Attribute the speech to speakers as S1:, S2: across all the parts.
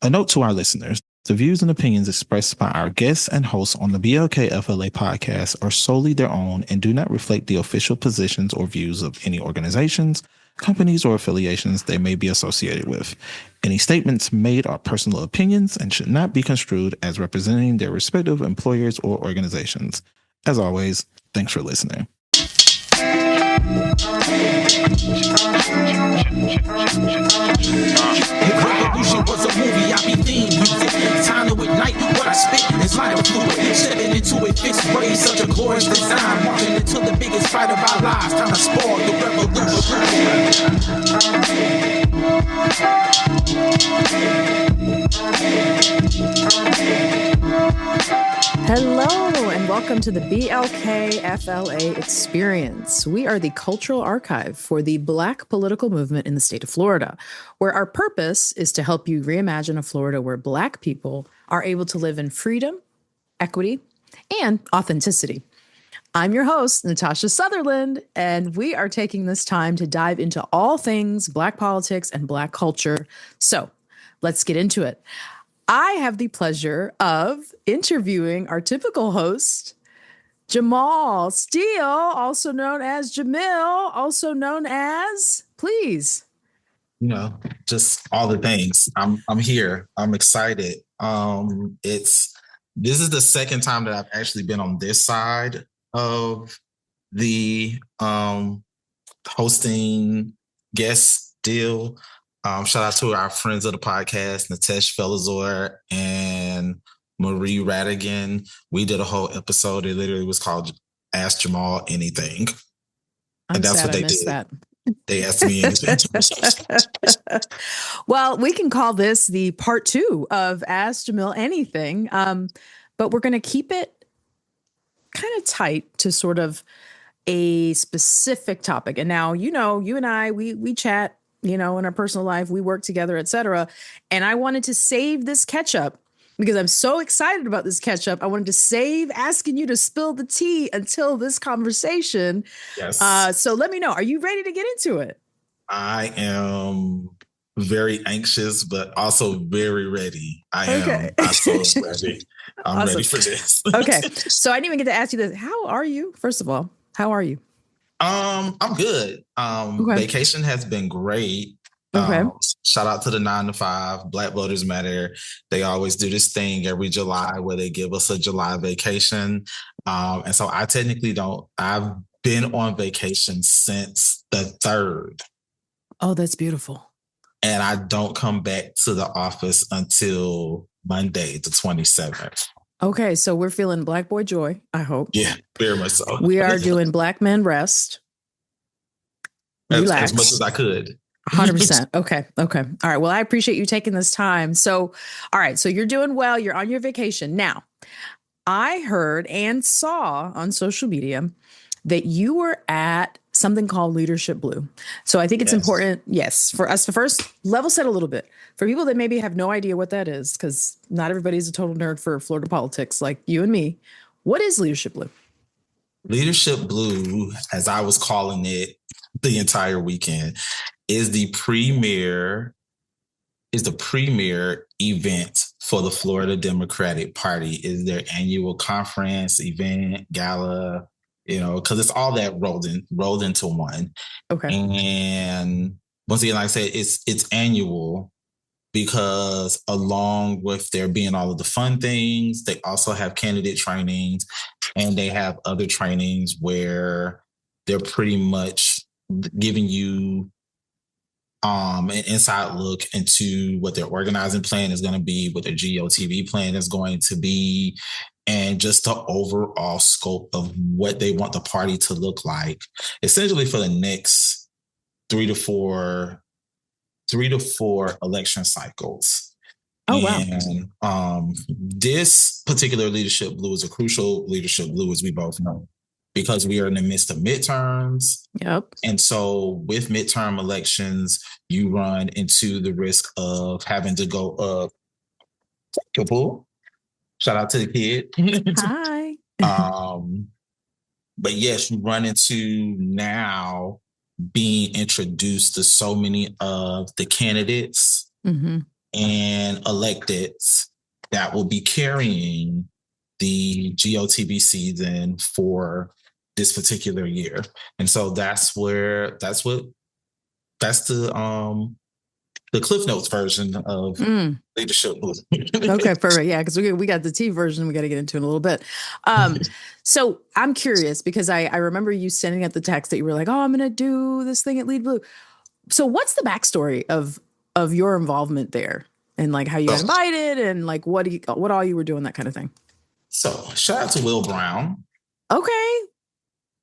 S1: A note to our listeners. The views and opinions expressed by our guests and hosts on the BLKFLA podcast are solely their own and do not reflect the official positions or views of any organizations, companies, or affiliations they may be associated with. Any statements made are personal opinions and should not be construed as representing their respective employers or organizations. As always, thanks for listening.
S2: If revolution was a movie, I'd be theme music. Time to ignite what I spit is lighter fluid. Stepping into it, fixed rays, such a glorious design. Marching into the biggest fight of our lives. Time to spoil the
S3: Hello and welcome to the BLKFLA experience. We are the cultural archive for the Black political movement in the state of Florida, where our purpose is to help you reimagine a Florida where Black people are able to live in freedom, equity, and authenticity. I'm your host, Natasha Sutherland, and we are taking this time to dive into all things Black politics and Black culture. So let's get into it. I have the pleasure of interviewing our typical host, Jamal STEELE, also known as Jamil, also known as, please.
S1: Just all the things. I'm here. I'm excited. This is the second time that I've actually been on this side of the hosting guest deal. Shout out to our friends of the podcast, Natasha Sutherland and Marie Radigan. We did a whole episode. It literally was called Ask Jamal Anything.
S3: And that's what they did. That.
S1: They asked me anything.
S3: Well, we can call this the part 2 of Ask Jamal Anything. But we're going to keep it kind of tight to sort of a specific topic. And now, you and I, we chat, in our personal life, we work together, etc. And I wanted to save this catch up because I'm so excited about this catch up. I wanted to save asking you to spill the tea until this conversation.
S1: Yes.
S3: So let me know. Are you ready to get into it?
S1: I am very anxious, but also very ready. I'm so ready. I'm
S3: awesome.
S1: Ready for this.
S3: Okay. So I didn't even get to ask you this. How are you? First of all, how are you?
S1: I'm good.
S3: Okay.
S1: Vacation has been great.
S3: Okay.
S1: Shout out to the 9 to 5 Black Voters Matter. They always do this thing every July where they give us a July vacation. And so I technically I've been on vacation since the 3rd.
S3: Oh, that's beautiful.
S1: And I don't come back to the office until Monday, the 27th.
S3: Okay, so we're feeling Black boy joy, I hope.
S1: Yeah, very much so.
S3: We are doing Black men rest. Relax.
S1: As much as I could.
S3: 100%. Okay. All right. Well, I appreciate you taking this time. So, all right. So you're doing well. You're on your vacation. Now, I heard and saw on social media that you were at something called Leadership Blue. So I think it's important, for us to first level set a little bit. For people that maybe have no idea what that is, because not everybody's a total nerd for Florida politics like you and me. What is Leadership Blue?
S1: Leadership Blue, as I was calling it the entire weekend, is the premier event for the Florida Democratic Party. Is their annual conference, event, gala, because it's all that rolled into one.
S3: Okay.
S1: And once again, like I said, it's annual because along with there being all of the fun things, they also have candidate trainings and they have other trainings where they're pretty much giving you an inside look into what their organizing plan is going to be, what their GOTV plan is going to be, and just the overall scope of what they want the party to look like, essentially for the next three to four election cycles.
S3: Oh,
S1: and, wow. This particular Leadership Blue is a crucial Leadership Blue, as we both know, because we are in the midst of midterms.
S3: Yep.
S1: And so with midterm elections, you run into the risk of having to go up. Shout out to the kid.
S3: Hi.
S1: But yes, you run into now being introduced to so many of the candidates.
S3: Mm-hmm.
S1: and electeds that will be carrying the GOTB season for this particular year. And so that's the Cliff Notes version of Leadership Blue.
S3: Okay, perfect. Yeah, because we got the T version we got to get into in a little bit. So I'm curious because I remember you sending out the text that you were like, oh, I'm going to do this thing at Lead Blue. So what's the backstory of your involvement there and like how you got invited and like what all you were doing, that kind of thing?
S1: So shout out to Will Brown.
S3: Okay.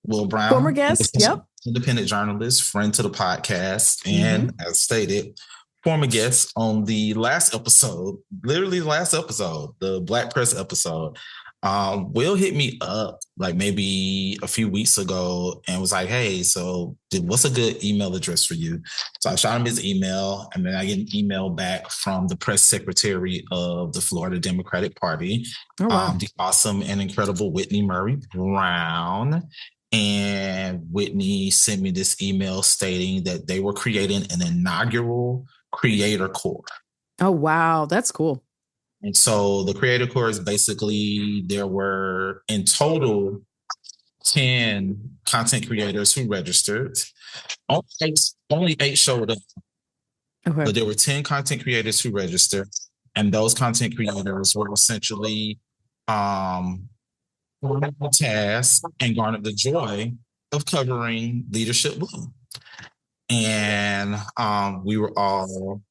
S1: Will Brown,
S3: former guest. Yep.
S1: Independent journalist, friend to the podcast, and as stated, former guest on the last episode, literally the last episode, the Black Press episode. Will hit me up like maybe a few weeks ago and was like, hey, so what's a good email address for you? So I shot him his email, and then I get an email back from the press secretary of the Florida Democratic Party, the awesome and incredible Whitney Murray Brown. And Whitney sent me this email stating that they were creating an inaugural Creator Corps.
S3: Oh, wow. That's cool.
S1: And so the Creator Corps is basically, there were in total 10 content creators who registered. Only 8 showed up. Okay. But there were 10 content creators who registered. And those content creators were essentially the task and garnered the joy of covering Leadership Blue. And we were all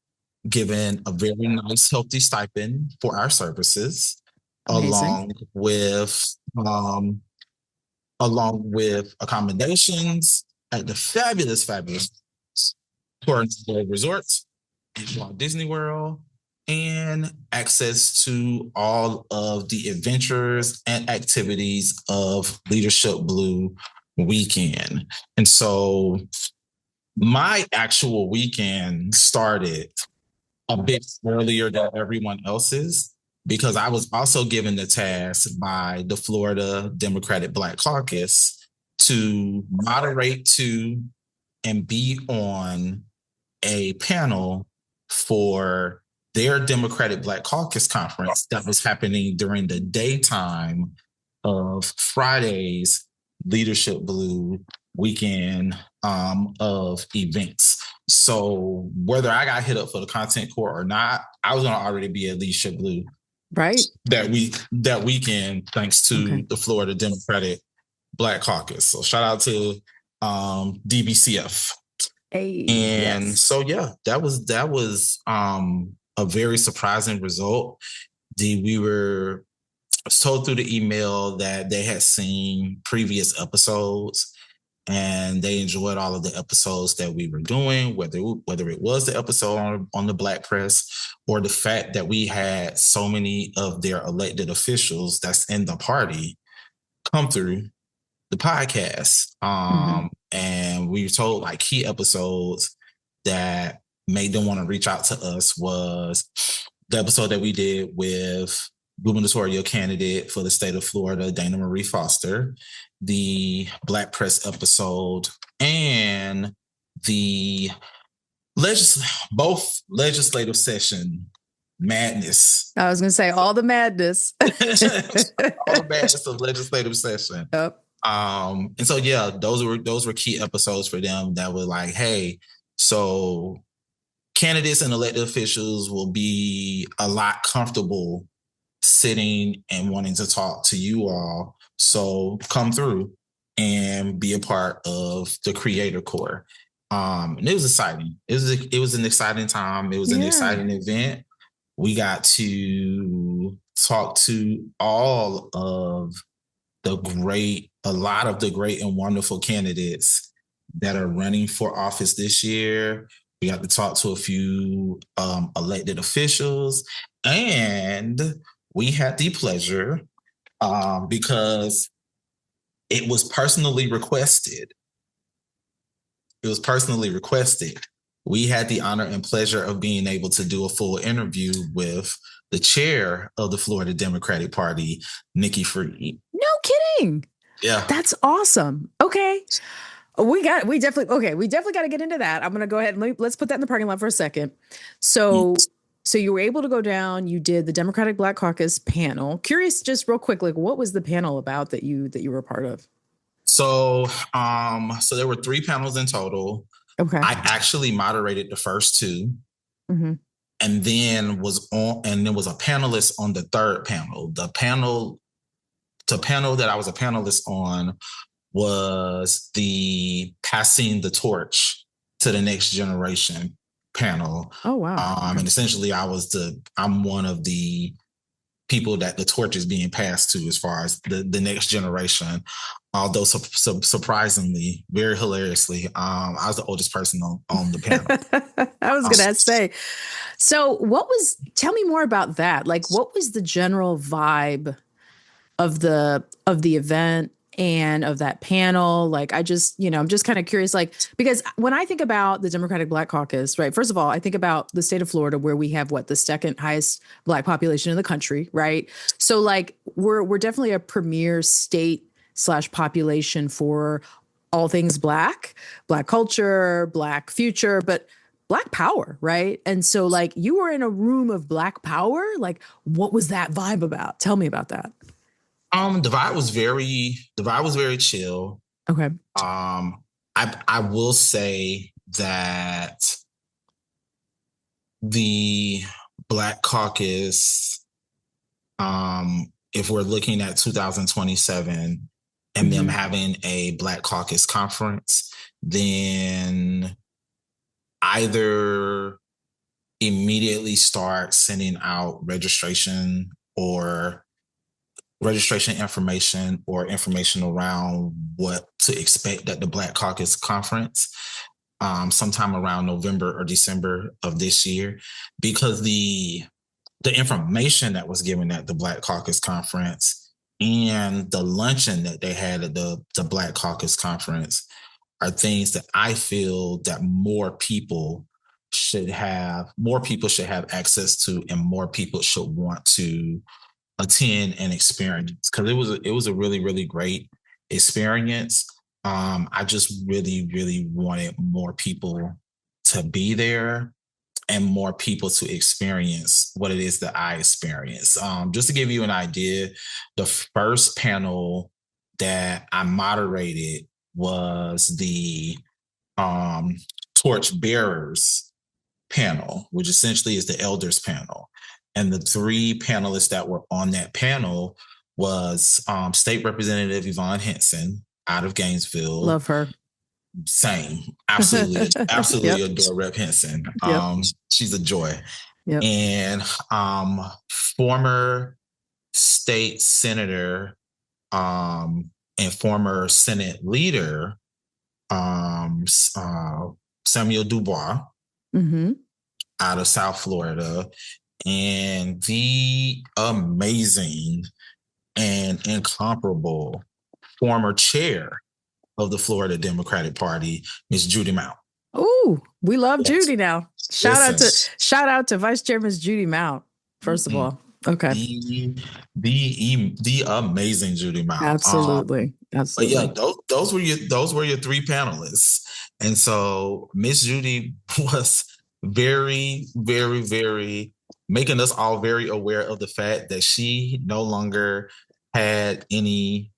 S1: given a very nice, healthy stipend for our services, along with accommodations at the fabulous Torrance Resorts, Disney World, and access to all of the adventures and activities of Leadership Blue weekend. And so my actual weekend started a bit earlier than everyone else's, because I was also given the task by the Florida Democratic Black Caucus to moderate to and be on a panel for their Democratic Black Caucus conference that was happening during the daytime of Friday's Leadership Blue weekend of events. So whether I got hit up for the content core or not, I was going to already be at Leadership Blue that weekend, thanks to the Florida Democratic Black Caucus. So shout out to DBCF. So yeah, that was a very surprising result. We were told through the email that they had seen previous episodes and they enjoyed all of the episodes that we were doing, whether it was the episode on the Black Press or the fact that we had so many of their elected officials that's in the party come through the podcast. And we were told like key episodes that made them want to reach out to us was the episode that we did with gubernatorial candidate for the state of Florida, Dana Marie Foster, the Black Press episode, and the both legislative session madness.
S3: I was going to say all the madness.
S1: All the madness of legislative session.
S3: Yep.
S1: And so, yeah, those were key episodes for them that were like, hey, so candidates and elected officials will be a lot comfortable sitting and wanting to talk to you all. So come through and be a part of the Creator Corps. And it was exciting. It was an exciting time. It was an exciting event. We got to talk to all of a lot of the great and wonderful candidates that are running for office this year. We got to talk to a few elected officials, and we had the pleasure, because it was personally requested. We had the honor and pleasure of being able to do a full interview with the chair of the Florida Democratic Party, Nikki Freed.
S3: No kidding.
S1: Yeah.
S3: That's awesome. Okay. We definitely got to get into that. I'm going to go ahead and let's put that in the parking lot for a second. So so you were able to go down, you did the Democratic Black Caucus panel. Curious, just real quick, like what was the panel about that you were a part of?
S1: So there were 3 panels in total.
S3: Okay.
S1: I actually moderated the first 2.
S3: Mm-hmm.
S1: And then was a panelist on the third panel. The panel that I was a panelist on was the passing the torch to the next generation panel.
S3: Oh wow.
S1: And essentially I'm one of the people that the torch is being passed to as far as the next generation. Although surprisingly, very hilariously, I was the oldest person on the panel.
S3: I was going to say, so tell me more about that. Like, what was the general vibe of the event and of that panel? Like, I'm just kind of curious, like, because when I think about the Democratic Black Caucus, right, first of all, I think about the state of Florida, where we have the second highest Black population in the country, right? So like, we're definitely a premier state / population for all things Black culture, Black future, but Black power, right? And so like, you were in a room of Black power. Like, what was that vibe about? Tell me about that.
S1: The vibe was very chill.
S3: Okay.
S1: I will say that the Black Caucus, if we're looking at 2027 and them having a Black Caucus conference, then either immediately start sending out registration information or information around what to expect at the Black Caucus conference sometime around November or December of this year, because the information that was given at the Black Caucus conference and the luncheon that they had at the Black Caucus conference are things that I feel that more people should have access to, and more people should want to attend and experience, because it was a really, really great experience. I just really, really wanted more people to be there and more people to experience what it is that I experienced. Just to give you an idea, the first panel that I moderated was the torch bearers panel, which essentially is the elders panel. And the 3 panelists that were on that panel was State Representative Yvonne Henson out of Gainesville.
S3: Love her.
S1: Same. Absolutely. Absolutely
S3: Yep.
S1: adore Rep Henson.
S3: Yep.
S1: She's a joy.
S3: Yep.
S1: And former state senator and former Senate leader Samuel Dubois out of South Florida, and the amazing and incomparable former chair of the Florida Democratic Party, Ms. Judy Mount.
S3: Oh, we love Judy now. Shout out to Vice Chair Ms. Judy Mount, first of all. Okay.
S1: The amazing Judy Mount.
S3: Absolutely. Absolutely.
S1: But yeah, those were your 3 panelists. And so Miss Judy was very, very, very making us all very aware of the fact that she no longer had any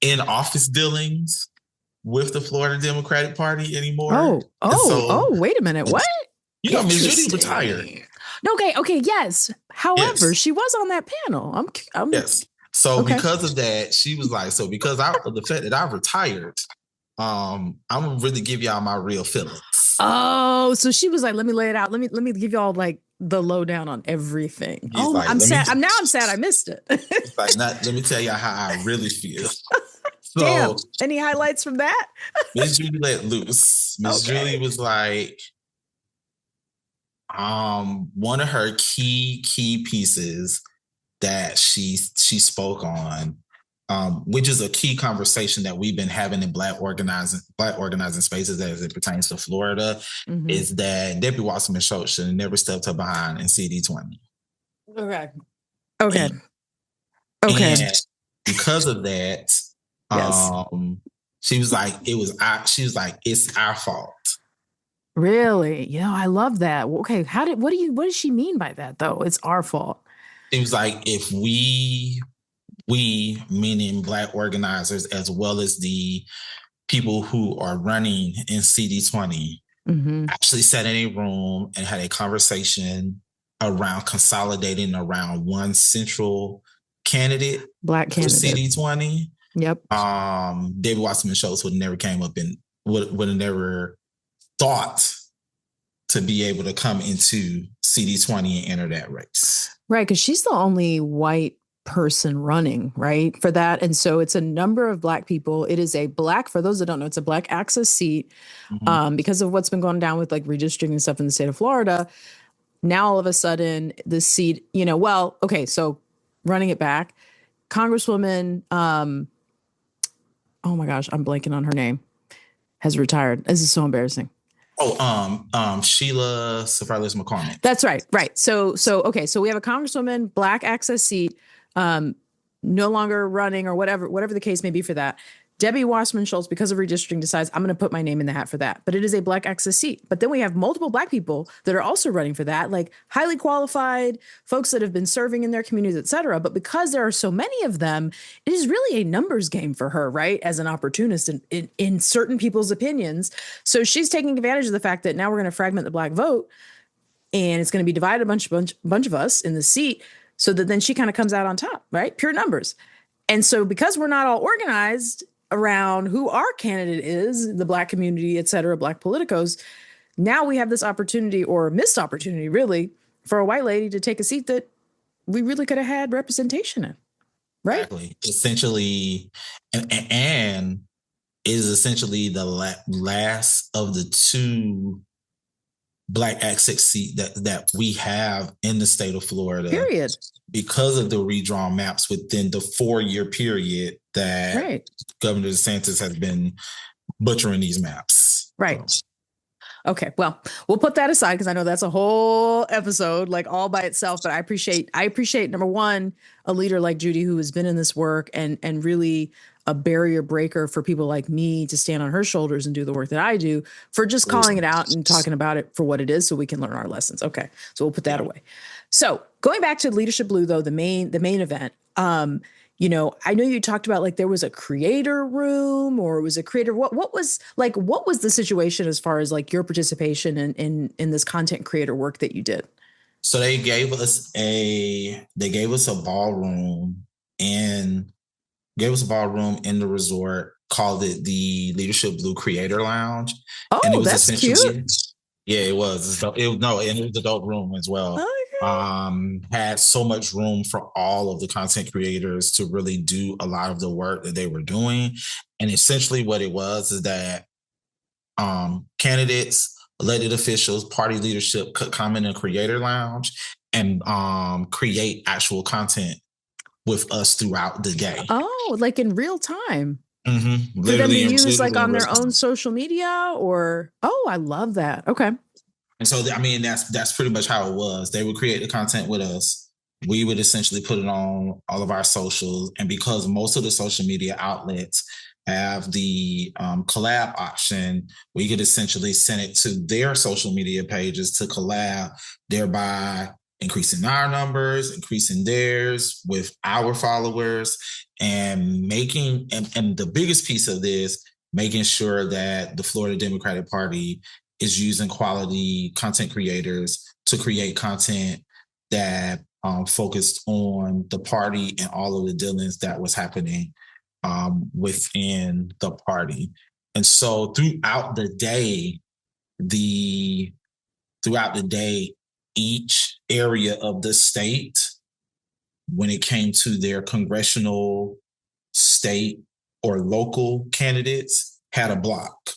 S1: in-office dealings with the Florida Democratic Party anymore.
S3: Wait a minute. What?
S1: You know, Miss Judy retired.
S3: Okay, yes. However, she was on that panel.
S1: Yes. So because of that, she was like, because of the fact that I've retired, I'm gonna really give y'all my real feelings.
S3: Oh, so she was like, let me lay it out. Let me give y'all like the lowdown on everything. I'm sad. I'm sad I missed it.
S1: Let me tell y'all how I really feel. So,
S3: damn. Any highlights from that?
S1: Miss Judy let loose. Miss Judy was like, one of her key pieces that she spoke on, which is a key conversation that we've been having in Black organizing spaces as it pertains to Florida, is that Deputy Wasserman Schultz should never stepped her behind in CD20.
S3: Okay.
S1: And because of that, she was like, it's our fault
S3: Really? I love that. Okay, what does she mean by that though? It's our fault.
S1: It was like if we meaning Black organizers as well as the people who are running in CD20
S3: Mm-hmm.
S1: actually sat in a room and had a conversation around consolidating around one central candidate
S3: Black
S1: for
S3: candidate.
S1: CD20.
S3: Yep.
S1: David Wasserman Schultz would never came up and would have never thought to be able to come into CD20 and enter that race.
S3: Right, because she's the only white person running, right, for that. And so it's a number of Black people. It is a Black, for those that don't know, it's a Black access seat. Because of what's been going down with like redistricting and stuff in the state of Florida. Now, all of a sudden, the seat, okay, so running it back, Congresswoman, oh my gosh, I'm blanking on her name, has retired. This is so embarrassing.
S1: Sheila Safarilis McCormick.
S3: That's right. Right. So okay. So we have a Congresswoman, Black access seat, no longer running or whatever the case may be for that. Debbie Wasserman Schultz, because of redistricting, decides I'm going to put my name in the hat for that. But it is a Black access seat. But then we have multiple Black people that are also running for that, like highly qualified folks that have been serving in their communities, et cetera. But because there are so many of them, it is really a numbers game for her, right? As an opportunist in certain people's opinions. So she's taking advantage of the fact that now we're going to fragment the Black vote and it's going to be divided a bunch of us in the seat so that then she kind of comes out on top, right? Pure numbers. And so because we're not all organized around who our candidate is, the Black community, et cetera, Black politicos, now we have this opportunity or missed opportunity really for a white lady to take a seat that we really could have had representation in. Right.
S1: Exactly. Essentially, and is essentially the last of the two Black access seat that we have in the state of Florida.
S3: Period.
S1: Because of the redrawn maps within the 4-year period that Governor DeSantis has been butchering these maps.
S3: Right. So. Okay. Well, we'll put that aside because I know that's a whole episode like all by itself. But I appreciate number one, a leader like Judy who has been in this work and really a barrier breaker for people like me to stand on her shoulders and do the work that I do, for just calling it out and talking about it for what it is so we can learn our lessons. Okay. So we'll put that away. So going back to Leadership Blue, though, the main event, I know you talked about like there was a creator room or it was a creator. What was the situation as far as like your participation in this content creator work that you did?
S1: So they gave us a ballroom in the resort, called it the Leadership Blue Creator Lounge.
S3: Oh, and it was that's cute.
S1: Yeah, it was. And it was a dope room as well. Okay. Had so much room for all of the content creators to really do a lot of the work that they were doing. And essentially what it was is that candidates, elected officials, party leadership could come in a creator lounge and create actual content with us throughout the day.
S3: Oh, like in real time.
S1: Mm-hmm.
S3: For them to use like on their own social media or, I love that. Okay.
S1: And so, I mean, that's pretty much how it was. They would create the content with us. We would essentially put it on all of our socials. And because most of the social media outlets have the collab option, we could essentially send it to their social media pages to collab, thereby increasing our numbers, increasing theirs with our followers, and making, and the biggest piece of this, making sure that the Florida Democratic Party is using quality content creators to create content that focused on the party and all of the dealings that was happening within the party. And so throughout the day, each area of the state, when it came to their congressional, state, or local candidates, had a block.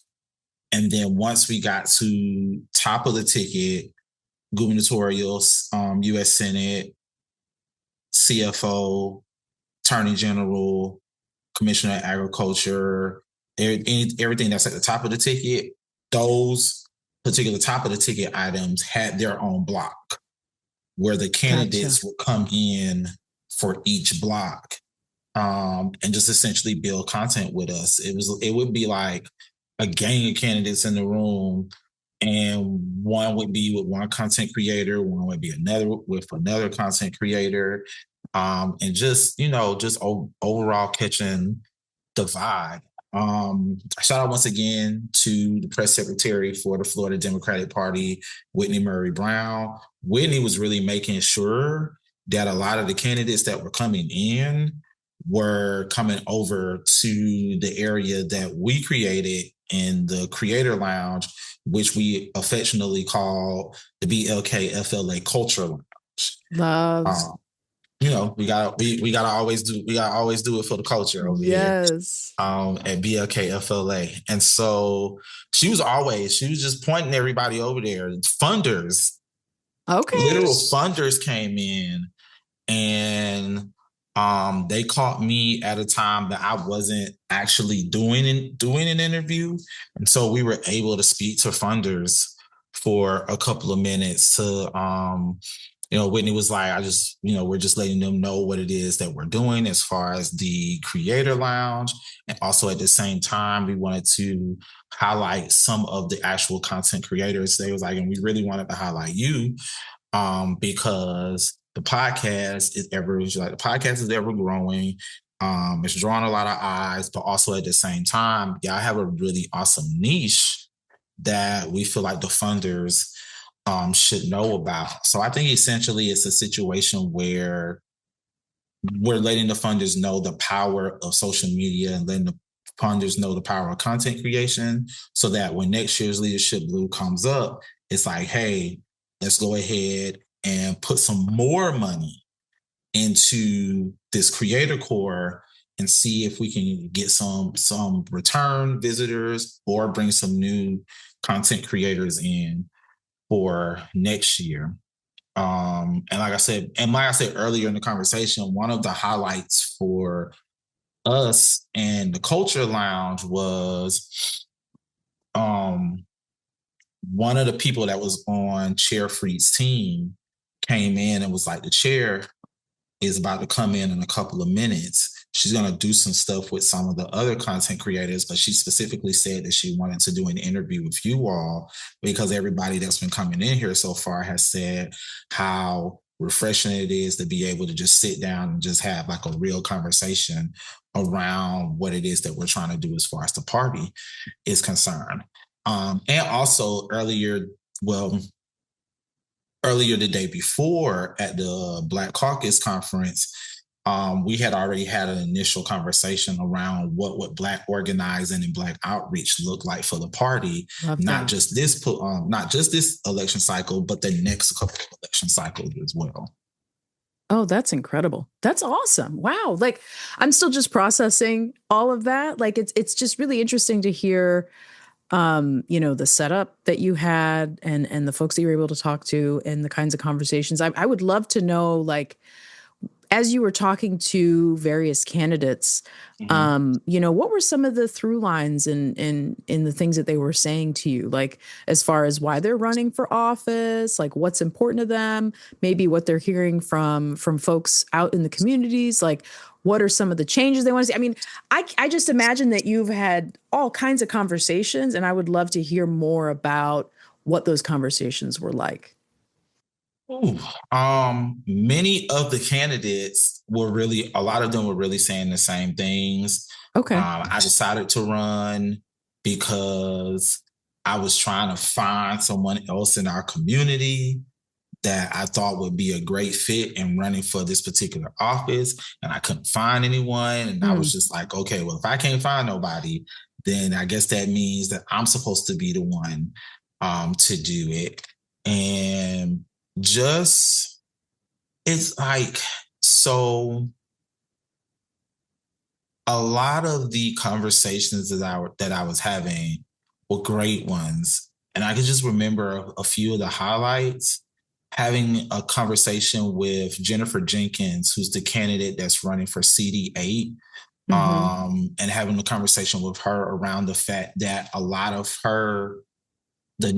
S1: And then once we got to top of the ticket, gubernatorial, U.S. Senate, CFO, Attorney General, Commissioner of Agriculture, everything that's at the top of the ticket, those particular top of the ticket items had their own block where the candidates would come in for each block and just essentially build content with us. It would be like a gang of candidates in the room and one would be with one content creator, one would be another with another content creator, and just overall catching the vibe. Shout out once again to the press secretary for the Florida Democratic Party, Whitney Murray Brown. Whitney was really making sure that a lot of the candidates that were coming in were coming over to the area that we created in the Creator Lounge, which we affectionately call the BLKFLA Culture Lounge.
S3: Loves.
S1: We gotta always do it for the culture over here.
S3: Yes.
S1: At BLKFLA. And so she was just pointing everybody over there. Funders.
S3: Okay.
S1: Literal funders came in, and they caught me at a time that I wasn't actually doing an interview. And so we were able to speak to funders for a couple of minutes to Whitney was like, we're just letting them know what it is that we're doing as far as the Creator Lounge. And also at the same time, we wanted to highlight some of the actual content creators. They was like, and we really wanted to highlight you because the podcast is ever growing. It's drawing a lot of eyes, but also at the same time, y'all have a really awesome niche that we feel like the funders should know about. So I think essentially it's a situation where we're letting the funders know the power of social media and letting the funders know the power of content creation, so that when next year's Leadership Blue comes up, it's like, hey, let's go ahead and put some more money into this creator core and see if we can get some return visitors or bring some new content creators in for next year. And like I said earlier in the conversation, one of the highlights for us and the Culture Lounge was one of the people that was on Chair Freed's team came in and was like, the chair is about to come in a couple of minutes. She's going to do some stuff with some of the other content creators, but she specifically said that she wanted to do an interview with you all because everybody that's been coming in here so far has said how refreshing it is to be able to just sit down and just have like a real conversation around what it is that we're trying to do as far as the party is concerned. And also earlier the day before at the Black Caucus conference, we had already had an initial conversation around what Black organizing and Black outreach look like for the party, not just this election cycle, but the next couple of election cycles as well.
S3: Oh, that's incredible. That's awesome. Wow. Like, I'm still just processing all of that. Like, it's just really interesting to hear the setup that you had and the folks that you were able to talk to and the kinds of conversations. I would love to know, like, as you were talking to various candidates, what were some of the through lines in the things that they were saying to you, like as far as why they're running for office, like what's important to them, maybe what they're hearing from folks out in the communities, like what are some of the changes they want to see? I mean, I just imagine that you've had all kinds of conversations, and I would love to hear more about what those conversations were like.
S1: Many of the candidates a lot of them were really saying the same things.
S3: Okay.
S1: I decided to run because I was trying to find someone else in our community that I thought would be a great fit in running for this particular office. And I couldn't find anyone. And I was just like, okay, well, if I can't find nobody, then I guess that means that I'm supposed to be the one to do it. And just, it's like, so a lot of the conversations that I was having were great ones. And I can just remember a few of the highlights. Having a conversation with Jennifer Jenkins, who's the candidate that's running for CD8, and having a conversation with her around the fact that a lot of the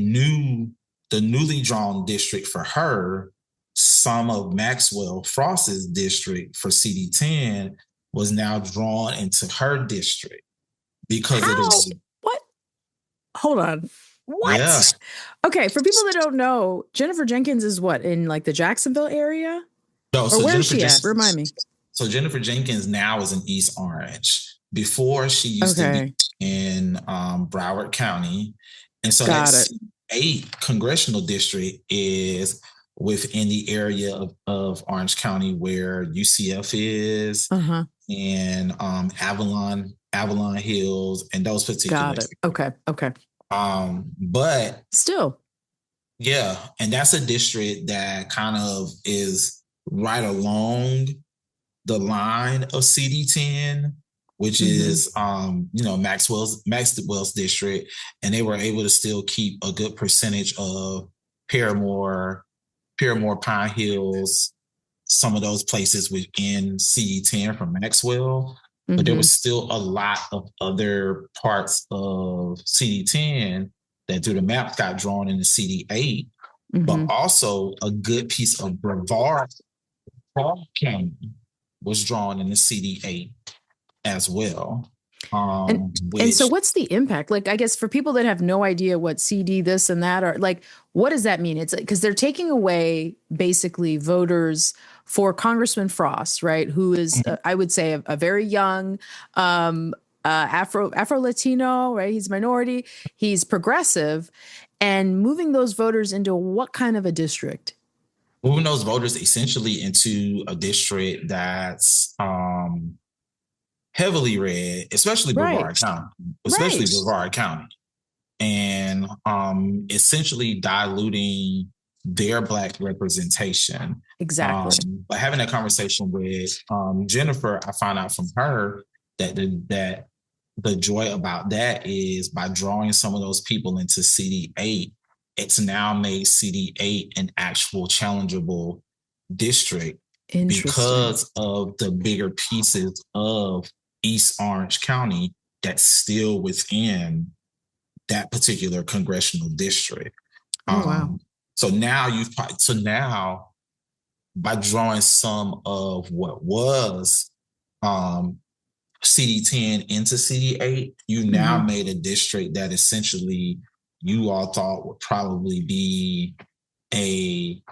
S1: newly drawn district for her, some of Maxwell Frost's district for CD10 was now drawn into her district because of the
S3: what? Hold on. What?
S1: Yeah.
S3: Okay, for people that don't know, Jennifer Jenkins is what, in like the Jacksonville area?
S1: No,
S3: Or
S1: so
S3: where is
S1: Jennifer
S3: she at?
S1: Jenkins,
S3: Remind me.
S1: so Jennifer Jenkins now is in East Orange. Before she used to
S3: Okay,
S1: be in Broward County. And so that
S3: got it.
S1: 8 congressional district is within the area of Orange County where UCF is
S3: Uh-huh.
S1: and Avalon Hills and those particular
S3: Got it. Okay, okay.
S1: but
S3: Still.
S1: yeah, and that's a district that kind of is right along the line of CD10, which is Maxwell's district, and they were able to still keep a good percentage of Paramore, Pine Hills, some of those places within CD10 from Maxwell. But there was still a lot of other parts of CD10 that through the map got drawn into CD8, but also a good piece of Brevard County was drawn in the CD8 as well.
S3: And so what's the impact? Like, I guess for people that have no idea what CD this and that are, like, what does that mean? It's because they're taking away basically voters for Congressman Frost, right? Who is, I would say, a very young Afro-Latino, right? He's minority, he's progressive, and moving those voters into what kind of a district?
S1: Moving those voters essentially into a district that's heavily red, especially Brevard County, and essentially diluting their Black representation.
S3: Exactly.
S1: But having a conversation with Jennifer, I found out from her that the joy about that is by drawing some of those people into CD8, it's now made CD8 an actual challengeable district because of the bigger pieces of East Orange County that's still within that particular congressional district.
S3: Wow.
S1: So now by drawing some of what was CD10 into CD8, you now made a district that essentially you all thought would probably be a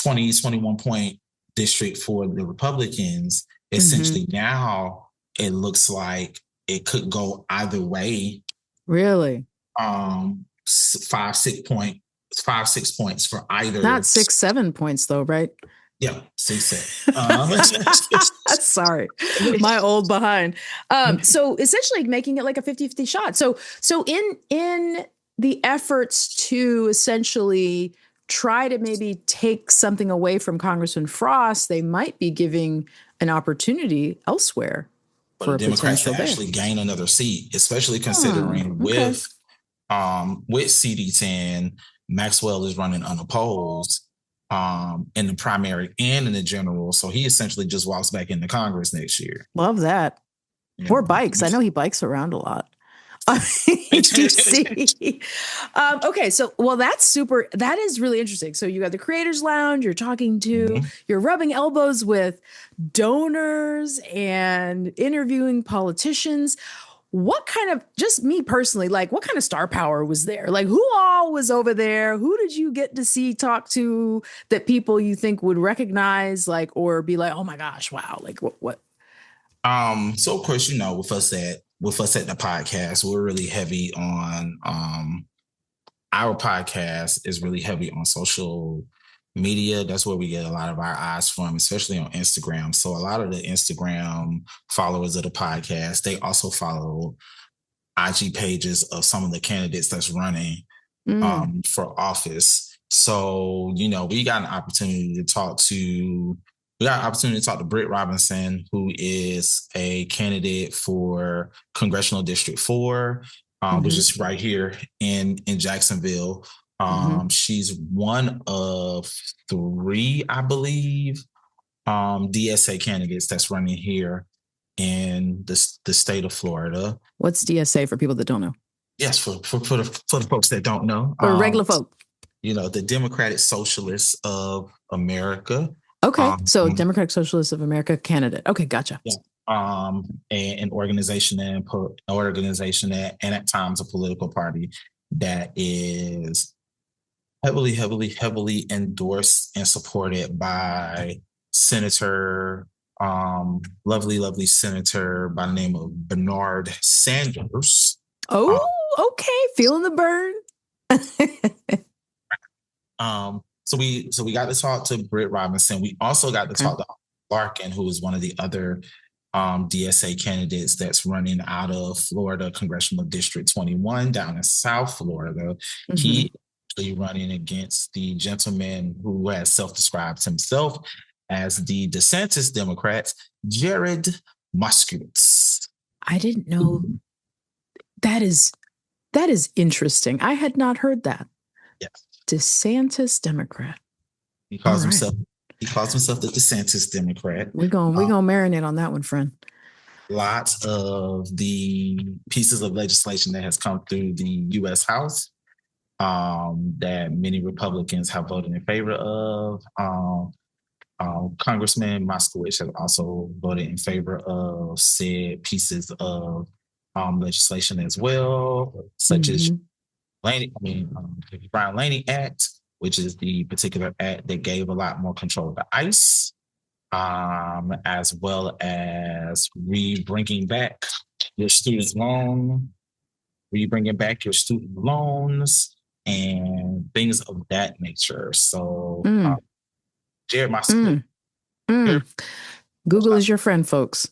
S1: 20, 21 point district for the Republicans. Essentially now it looks like it could go either way.
S3: Really?
S1: 5-6 points for either.
S3: Not 6-7 points though, right?
S1: Yeah, 6-7.
S3: Sorry, my old behind. So essentially making it like a 50-50 shot. So in the efforts to essentially try to maybe take something away from Congressman Frost, they might be giving an opportunity elsewhere for a
S1: Democrats
S3: potential
S1: to actually gain another seat, especially considering with CD10, Maxwell is running unopposed in the primary and in the general. So he essentially just walks back into Congress next year.
S3: Love that. Or bikes. I know he bikes around a lot. DC. Okay, so that is really interesting. So you got the Creators Lounge, you're rubbing elbows with donors and interviewing politicians. What kind of, just me personally, like what kind of star power was there? Like who all was over there? Who did you get to talk to that people you think would recognize, like, or be like, oh my gosh, wow. Like what?
S1: So of course, with us at the podcast, we're really heavy on, our podcast is really heavy on social media. That's where we get a lot of our eyes from, especially on Instagram. So a lot of the Instagram followers of the podcast, they also follow IG pages of some of the candidates that's running for office. So, we got an opportunity to talk to Britt Robinson, who is a candidate for Congressional District 4, which is right here in Jacksonville. She's one of 3, I believe, DSA candidates that's running here in the state of Florida.
S3: What's DSA for people that don't know?
S1: Yes, for the folks that don't know.
S3: For regular folk.
S1: The Democratic Socialists of America.
S3: Okay, so Democratic Socialists of America candidate. Okay, gotcha.
S1: Yeah. an organization and at times a political party that is heavily endorsed and supported by Senator, lovely Senator by the name of Bernard Sanders.
S3: Oh, okay, feeling the burn.
S1: So we got to talk to Britt Robinson. We also got to talk to Larkin, who is one of the other DSA candidates that's running out of Florida Congressional District 21 down in South Florida. Mm-hmm. He is running against the gentleman who has self-described himself as the DeSantis Democrat, Jared Moskowitz.
S3: I didn't know. That is interesting. I had not heard that.
S1: Yes.
S3: DeSantis Democrat.
S1: He calls himself the DeSantis Democrat.
S3: We're gonna marinate on that one, friend.
S1: Lots of the pieces of legislation that has come through the U.S. House that many Republicans have voted in favor of. Congressman Moskowitz has also voted in favor of said pieces of legislation as well, such as the Brown Laney Act, which is the particular act that gave a lot more control to ICE, as well as bringing back your student loans and things of that nature. So, Jared Moskowitz.
S3: Google is your friend, folks.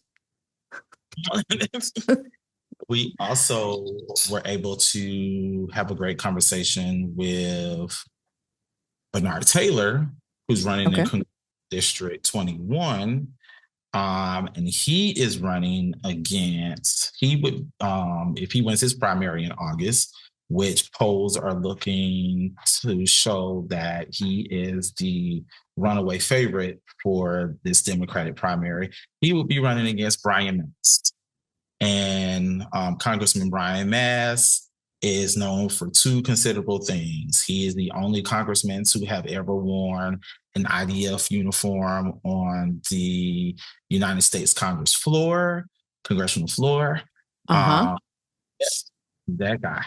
S1: We also were able to have a great conversation with Bernard Taylor, who's running in District 21. And he is running against, if he wins his primary in August, which polls are looking to show that he is the runaway favorite for this Democratic primary, he will be running against Brian Mast. And Congressman Brian Mast is known for two considerable things. He is the only congressman to have ever worn an IDF uniform on the United States congressional floor. Yes, that guy.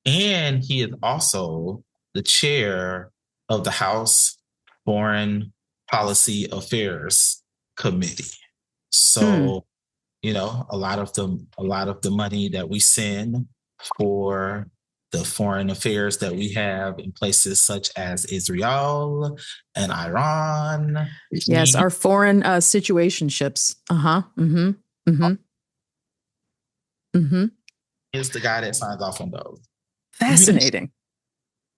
S1: And he is also the chair of the House Foreign Policy Affairs Committee. So, a lot of the money that we send for the foreign affairs that we have in places such as Israel and Iran.
S3: Yes, our foreign situationships.
S1: Is the guy that signs off on those.
S3: Fascinating.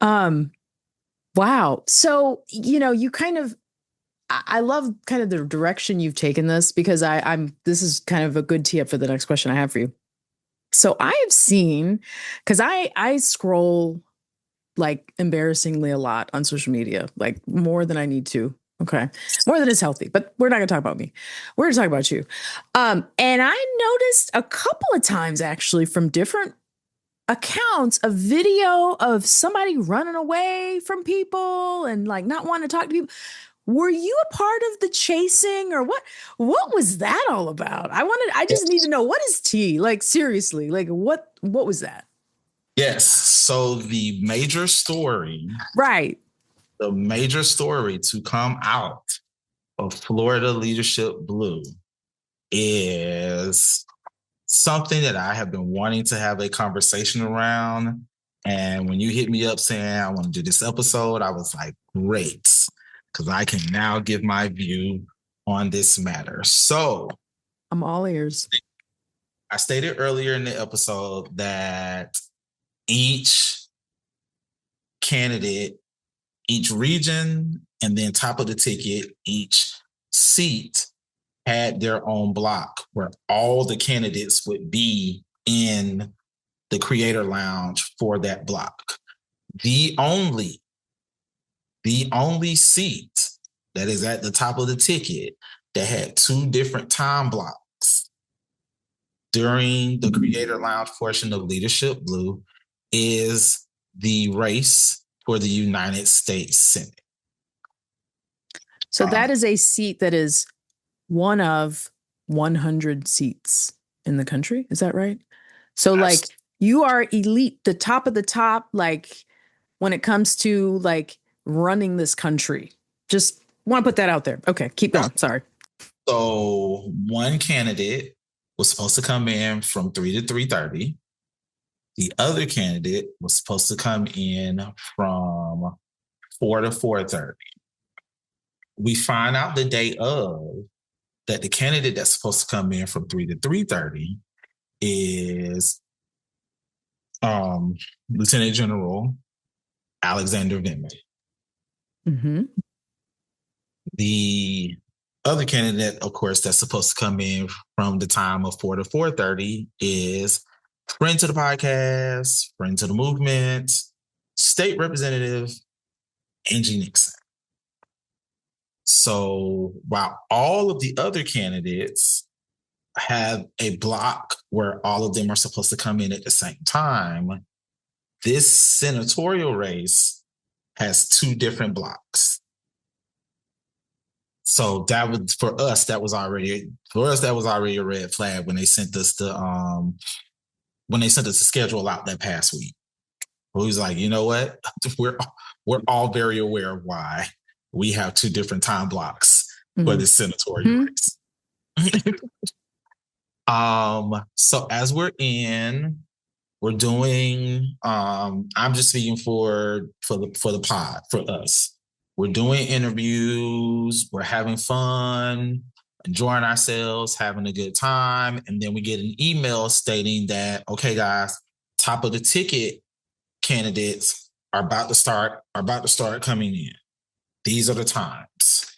S3: Wow. So, you I love kind of the direction you've taken this, because this is kind of a good tee up for the next question I have for you. So I have seen, because I scroll like embarrassingly a lot on social media, like more than I need to. Okay. More than is healthy, but we're not going to talk about me. We're going to talk about you. And I noticed a couple of times actually from different accounts, a video of somebody running away from people and like not wanting to talk to people. Were you a part of the chasing, or what was that all about? I just need to know, what is tea? Like, seriously, like what was that?
S1: Yes. So the major story to come out of Florida Leadership Blue is something that I have been wanting to have a conversation around. And when you hit me up saying I want to do this episode, I was like, great, because I can now give my view on this matter. So
S3: I'm all ears.
S1: I stated earlier in the episode that each candidate, each region, and then top of the ticket, each seat had their own block where all the candidates would be in the creator lounge for that block. The only seat that is at the top of the ticket that had two different time blocks during the creator lounge portion of Leadership Blue is the race for the United States Senate.
S3: So that is a seat that is one of 100 seats in the country. Is that right? So like you are elite, the top of the top, like when it comes to like running this country. Just want to put that out there. Okay, keep going. Sorry.
S1: So one candidate was supposed to come in from 3 to 3:30. The other candidate was supposed to come in from 4 to 4:30. We find out the day of that the candidate that's supposed to come in from 3 to 3:30 is Lieutenant General Alexander Vindman.
S3: Mm-hmm.
S1: The other candidate, of course, that's supposed to come in from the time of 4 to 4:30 is friend to the podcast, friend to the movement, state representative Angie Nixon. So while all of the other candidates have a block where all of them are supposed to come in at the same time, this senatorial race has 2 different blocks. So that was for us. That was already a red flag when they sent us the schedule out that past week. We was like, you know what? We're all very aware of why we have 2 different time blocks for this senatorial race. So as we're doing, I'm just speaking for the pod, for us. We're doing interviews, we're having fun, enjoying ourselves, having a good time. And then we get an email stating that, okay, guys, top of the ticket candidates are about to start coming in. These are the times.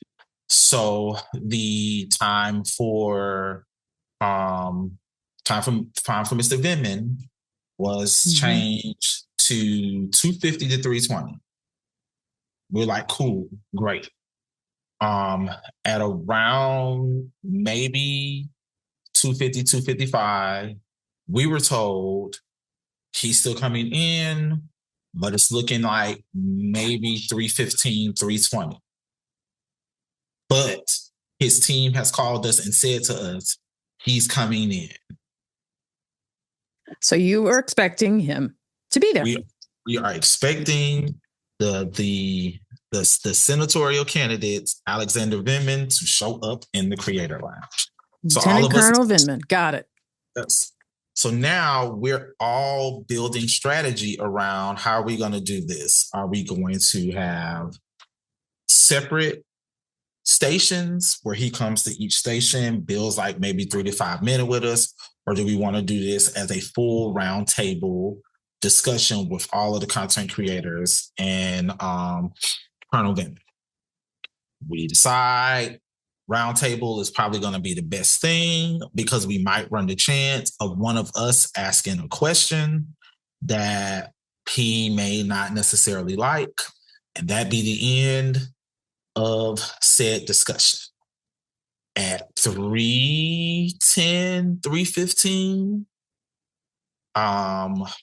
S1: So the time for Mr. Vindman was changed to 2:50 to 3:20. We're like, cool, great. At around maybe 2:50, 2:55, we were told he's still coming in, but it's looking like maybe 3:15, 3:20. But his team has called us and said to us, he's coming in.
S3: So you were expecting him to be there.
S1: We are expecting the senatorial candidates, Alexander Vindman, to show up in the Creator Lounge.
S3: Lieutenant Colonel Vindman. Got it.
S1: Yes. So now we're all building strategy around how are we going to do this? Are we going to have separate stations where he comes to each station, builds like maybe 3 to 5 minutes with us? Or do we want to do this as a full round table discussion with all of the content creators and Colonel Vindman? We decide roundtable is probably going to be the best thing because we might run the chance of one of us asking a question that he may not necessarily like, and that be the end of said discussion. At 3:10, 3:15,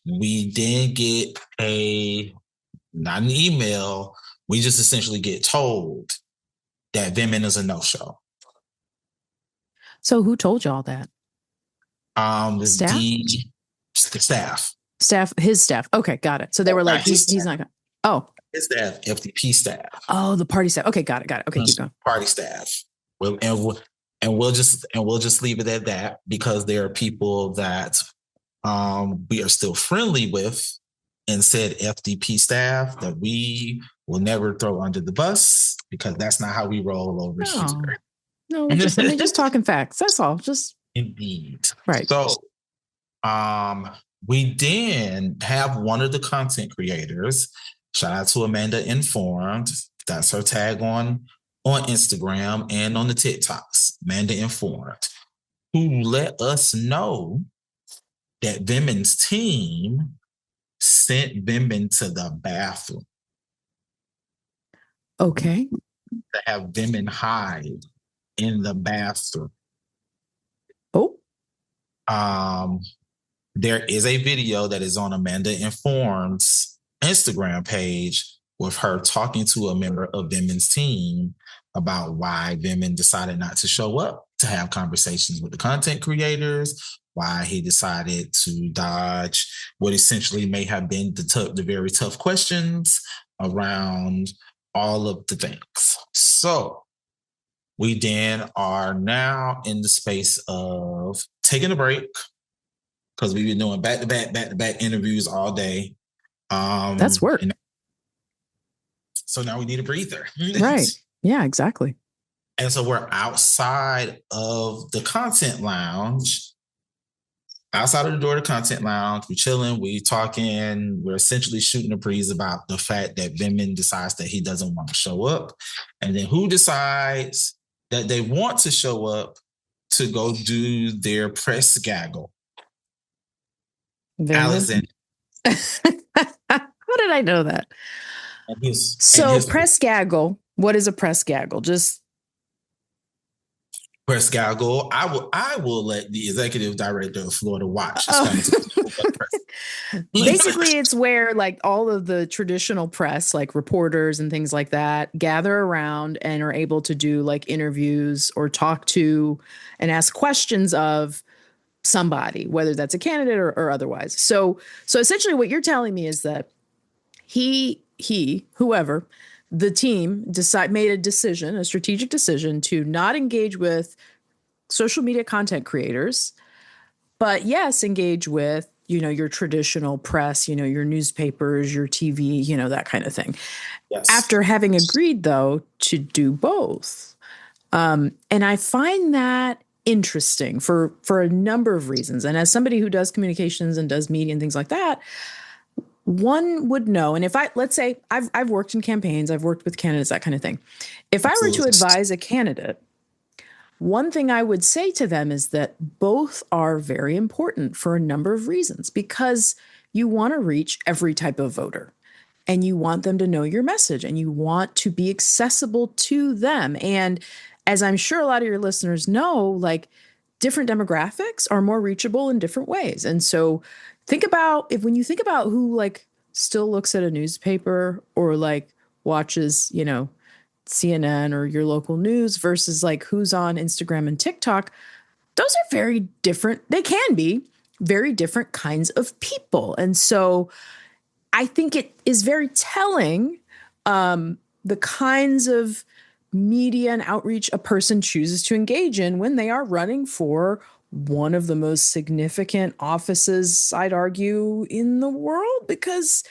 S1: we then get not an email, we just essentially get told that Vindman is a no-show.
S3: So who told y'all that?
S1: Staff?
S3: His staff. Okay, got it. So they were like, he's not going to. Oh.
S1: His staff, FDP staff.
S3: Oh, the party staff. Okay, got it. Okay, keep going.
S1: Party staff. We'll just leave it at that because there are people that we are still friendly with and said FDP staff that we will never throw under the bus because that's not how we roll over here.
S3: No, just talking facts. That's all. Just
S1: indeed.
S3: Right.
S1: So we then have one of the content creators, shout out to Amanda Informed, that's her tag on Instagram and on the TikToks, Amanda Informed, who let us know that Vindman's team sent Vindman to the bathroom.
S3: Okay.
S1: To have Vindman hide in the bathroom.
S3: Oh.
S1: There is a video that is on Amanda Informed's Instagram page with her talking to a member of Vindman's team about why Vindman decided not to show up to have conversations with the content creators, why he decided to dodge what essentially may have been the very tough questions around all of the things. So we then are now in the space of taking a break because we've been doing back-to-back interviews all day.
S3: That's work.
S1: So now we need a breather.
S3: Right. Yeah, exactly.
S1: And so we're outside of the content lounge, outside of the door of the content lounge. We're chilling, we talking, we're essentially shooting a breeze about the fact that Vindman decides that he doesn't want to show up. And then who decides that they want to show up to go do their press gaggle? Allison.
S3: How did I know that? Press gaggle. What is a press gaggle? Just
S1: press gaggle. I will let the executive director of Florida watch.
S3: Basically, it's where like all of the traditional press, like reporters and things like that, gather around and are able to do like interviews or talk to and ask questions of somebody, whether that's a candidate or otherwise. So essentially what you're telling me is that whoever the team made a strategic decision to not engage with social media content creators, but yes, engage with, your traditional press, your newspapers, your TV, that kind of thing. Yes. After having agreed, though, to do both. And I find that interesting for a number of reasons. And as somebody who does communications and does media and things like that, one would know. And let's say I've worked in campaigns, I've worked with candidates, that kind of thing. If Absolutely. I were to advise a candidate, one thing I would say to them is that both are very important for a number of reasons, because you want to reach every type of voter and you want them to know your message and you want to be accessible to them. And as I'm sure a lot of your listeners know, like different demographics are more reachable in different ways. And so when you think about who like still looks at a newspaper or like watches, CNN or your local news versus like who's on Instagram and TikTok, those are very different. They can be very different kinds of people. And so I think it is very telling the kinds of media and outreach a person chooses to engage in when they are running for one of the most significant offices, I'd argue, in the world because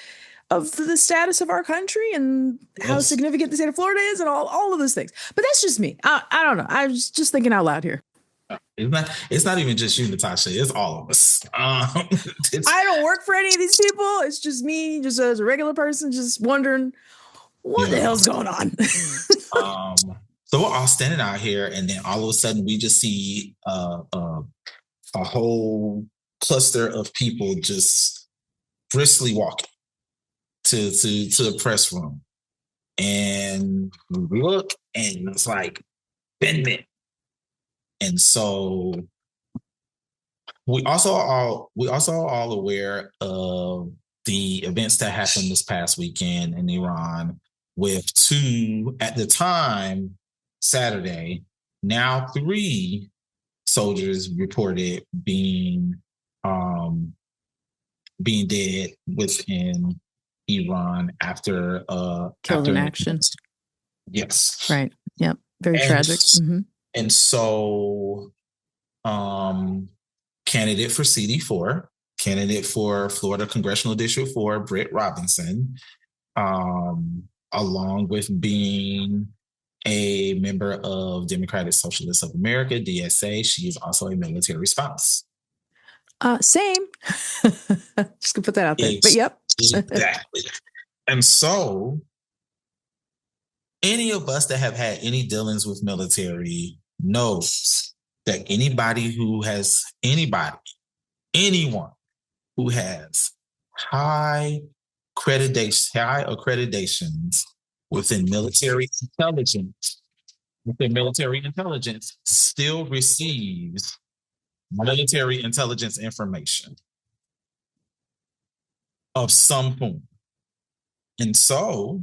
S3: of the status of our country and how significant the state of Florida is and all of those things. But that's just me. I don't know. I was just thinking out loud here.
S1: It's not even just you, Natasha. It's all of us.
S3: I don't work for any of these people. It's just me, just as a regular person, just wondering what the hell's going on.
S1: So we're all standing out here, and then all of a sudden we just see a whole cluster of people just briskly walking to the press room, and we look, and it's like Vindman. And so we also are all aware of the events that happened this past weekend in Iran with 2, at the time, Saturday, now 3 soldiers reported being dead within Iran after
S3: killed in action.
S1: Yes.
S3: Right. Yep. Very tragic. Mm-hmm.
S1: And so candidate for CD4, candidate for Florida Congressional District 4, Britt Robinson, along with being a member of Democratic Socialists of America, DSA, she is also a military spouse.
S3: Same. Just gonna put that out there. But yep.
S1: Exactly. And so any of us that have had any dealings with military knows that anyone who has high accreditations within military intelligence still receives military intelligence information of some form. And so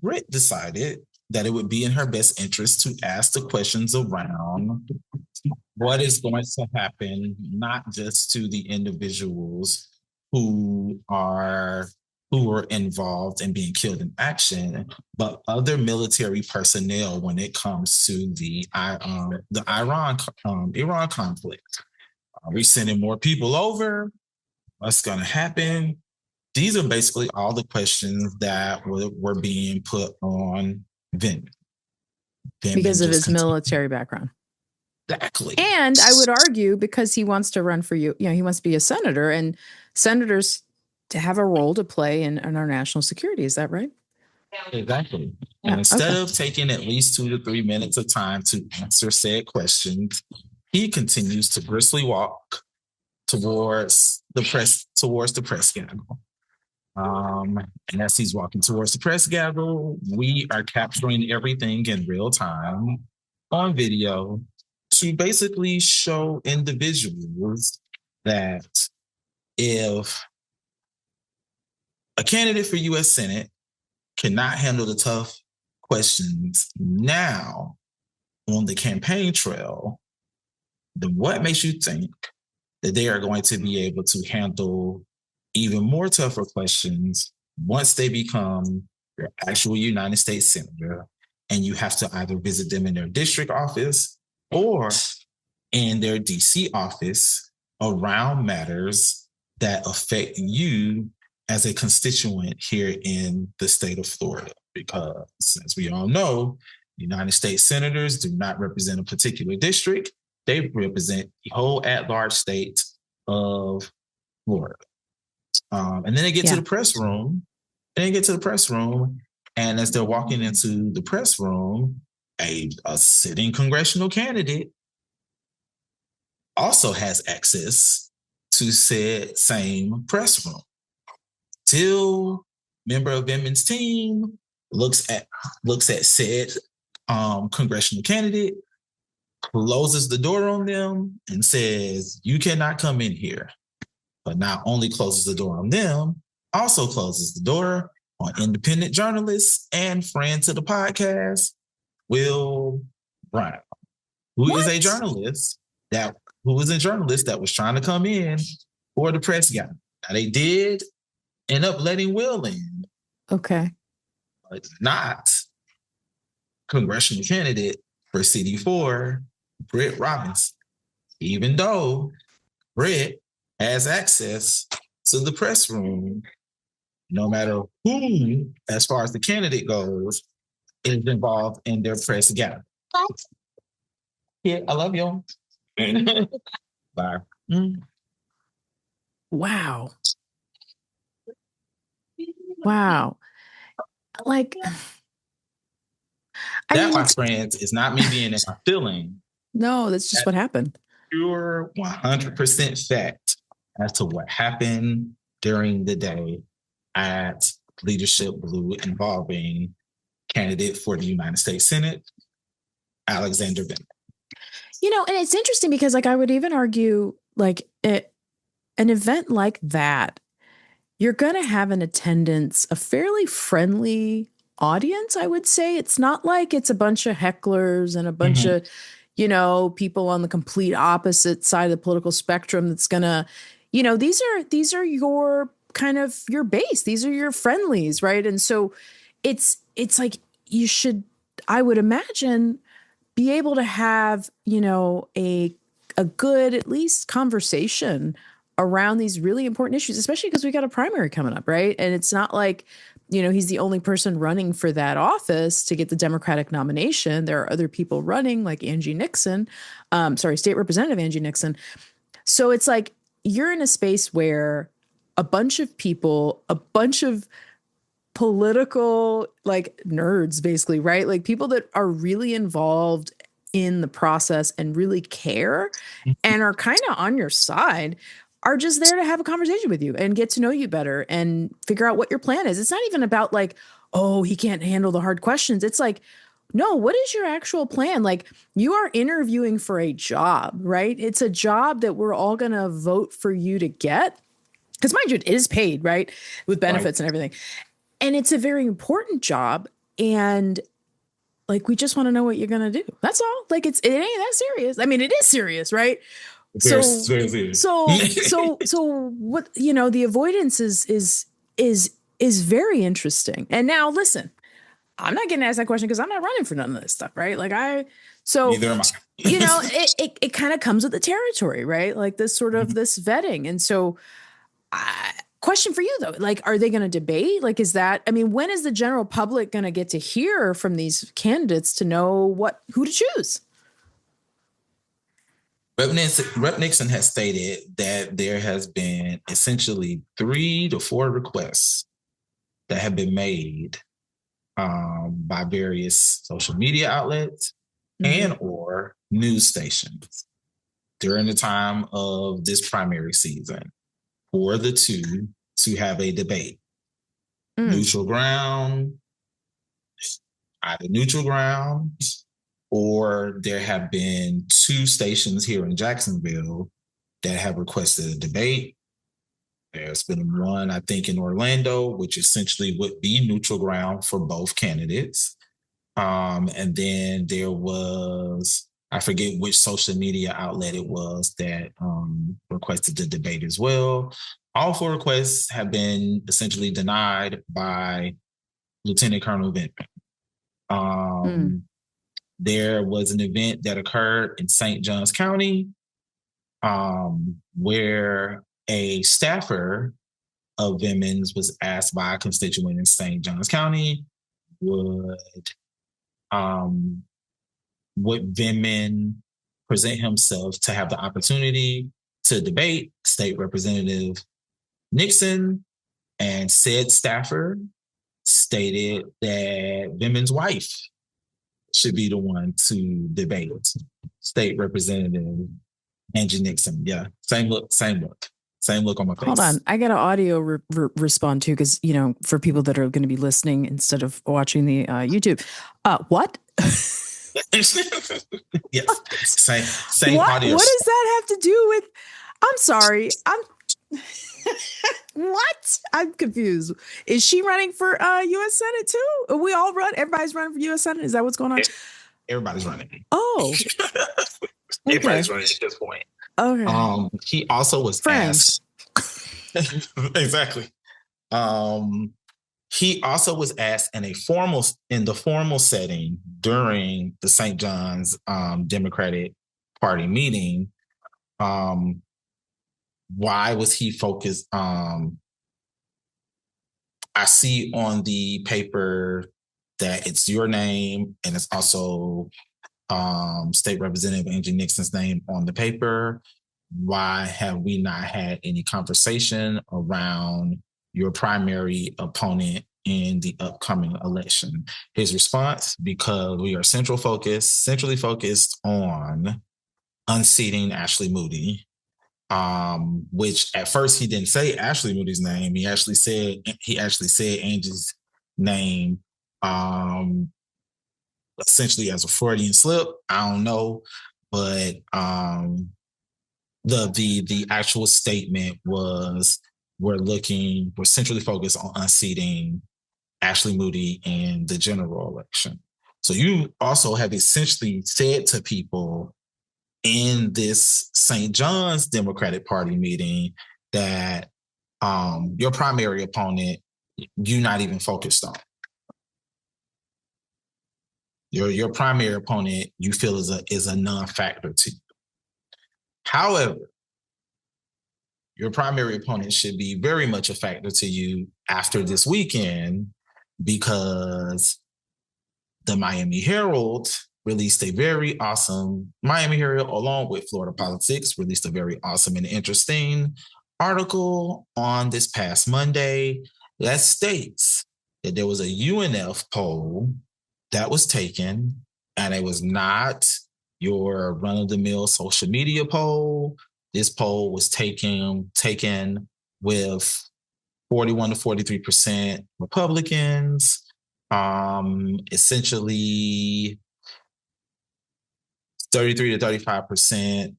S1: Britt decided that it would be in her best interest to ask the questions around what is going to happen, not just to the individuals who are involved in being killed in action, but other military personnel when it comes to the Iran conflict. Are we sending more people over? What's going to happen? These are basically all the questions that were being put on Vindman.
S3: Because of his military background.
S1: Exactly.
S3: And I would argue because he wants to run for he wants to be a senator, and senators to have a role to play in our national security. Is that right?
S1: Exactly. And instead of taking at least 2 to 3 minutes of time to answer said questions, he continues to briskly walk towards the press gavel. And as he's walking towards the press gavel, we are capturing everything in real time on video to basically show individuals that if a candidate for U.S. Senate cannot handle the tough questions now on the campaign trail, then what makes you think that they are going to be able to handle even more tougher questions once they become your actual United States Senator, and you have to either visit them in their district office or in their DC office around matters that affect you as a constituent here in the state of Florida? Because, as we all know, United States senators do not represent a particular district. They represent the whole at-large state of Florida. And then they get to the press room. And as they're walking into the press room, a sitting congressional candidate also has access to said same press room. Till member of Vindman's team looks at said congressional candidate, closes the door on them, and says, "You cannot come in here." But not only closes the door on them, also closes the door on independent journalists and friend to the podcast, Will Brown, who is a journalist that was trying to come in for the press guy. Now, they did end up letting Will in.
S3: Okay.
S1: But not congressional candidate for CD4, Britt Robinson, even though Britt has access to the press room, no matter who, as far as the candidate goes, is involved in their press gathering. Yeah, I love you. Bye.
S3: Wow. Wow. Like,
S1: my friends, is not me being in my feeling.
S3: No, that's just what happened.
S1: Pure 100% fact as to what happened during the day at Leadership Blue involving candidate for the United States Senate, Alexander Vindman.
S3: And it's interesting because, I would even argue, an event like that, you're going to have in attendance a fairly friendly audience, I would say. It's not like it's a bunch of hecklers and a bunch of, people on the complete opposite side of the political spectrum that's going to, these are your kind of your base. These are your friendlies, right? And so it's like you should, I would imagine, be able to have, a good, at least, conversation around these really important issues, especially because we got a primary coming up, right? And it's not like, he's the only person running for that office to get the Democratic nomination. There are other people running, like Angie Nixon, State Representative Angie Nixon. So it's like you're in a space where a bunch of people, a bunch of political nerds, basically, right? Like people that are really involved in the process and really care and are kind of on your side are just there to have a conversation with you and get to know you better and figure out what your plan is. It's not even about oh, he can't handle the hard questions. It's like, no, what is your actual plan? You are interviewing for a job, right? It's a job that we're all going to vote for you to get. Because mind you, it is paid, right? With benefits and everything. And it's a very important job. And Like, we just want to know what you're gonna do. That's all. Like, it ain't that serious. I mean, it is serious, right?
S1: Very,
S3: So
S1: very serious.
S3: so what, you know, the avoidance is very interesting. And now listen, I'm not getting asked that question because I'm not running for none of this stuff, right?
S1: Neither am I.
S3: You know, it kind of comes with the territory, right? Like this sort of this vetting. And so question for you though, like, are they going to debate? Like, is that, I mean, when is the general public going to get to hear from these candidates to know who to choose?
S1: Rep. Nixon has stated that there has been essentially 3 to 4 requests that have been made by various social media outlets and or news stations during the time of this primary season for the two to have a debate. Neutral ground, either neutral ground, or there have been 2 stations here in Jacksonville that have requested a debate. There's been one, I think, in Orlando, which essentially would be neutral ground for both candidates. And then there was, I forget which social media outlet it was that requested the debate as well. All 4 requests have been essentially denied by Lieutenant Colonel Vindman. There was an event that occurred in St. Johns County where a staffer of Vindman's was asked by a constituent in St. Johns County would Vindman present himself to have the opportunity to debate State Representative Nixon, and said staffer stated that Vindman's wife should be the one to debate State Representative Angie Nixon. Yeah, same look on my face.
S3: Hold on, I got an audio respond to, because, you know, for people that are going to be listening instead of watching the YouTube. What?
S1: Yes, same audio.
S3: What does that have to do with? I'm sorry, what? I'm confused. Is she running for U.S. Senate too? Are we all run? Everybody's running for U.S. Senate. Is that what's going on?
S1: Everybody's running.
S3: Oh,
S1: everybody's running at this point.
S3: Okay.
S1: He also was asked. Exactly. He also was asked in the formal setting during the St. John's Democratic Party meeting. Why was he focused? I see on the paper that it's your name, and it's also State Representative Angie Nixon's name on the paper. Why have we not had any conversation around your primary opponent in the upcoming election? His response: because we are centrally focused on unseating Ashley Moody. Which at first he didn't say Ashley Moody's name. He actually said Angie's name, essentially as a Freudian slip. I don't know, but the actual statement was we're centrally focused on unseating Ashley Moody in the general election. So you also have essentially said to people in this St. John's Democratic Party meeting that your primary opponent, you're not even focused on. Your primary opponent, you feel is a non-factor to you. However, your primary opponent should be very much a factor to you after this weekend, because the Miami Herald released a very awesome, Miami Herald, along with Florida Politics, released a very awesome and interesting article on this past Monday that states that there was a UNF poll that was taken, and it was not your run-of-the-mill social media poll. This poll was taken with 41 to 43% Republicans, essentially 33 to 35%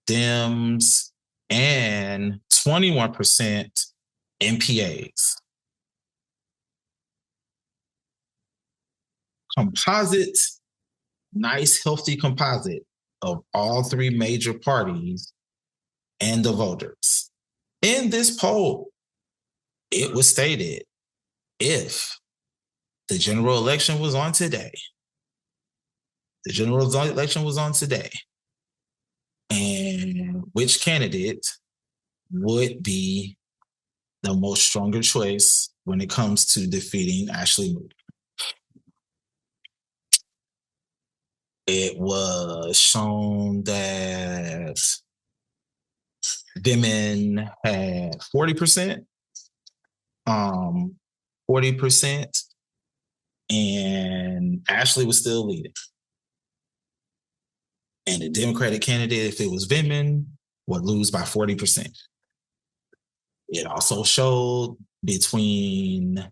S1: Dems, and 21% MPAs. composite, nice, healthy composite of all three major parties and the voters. In this poll, it was stated if the general election was on today, and which candidate would be the most stronger choice when it comes to defeating Ashley Moody. It was shown that Vindman had 40%, 40%, and Ashley was still leading. And the Democratic candidate, if it was Vindman, would lose by 40%. It also showed between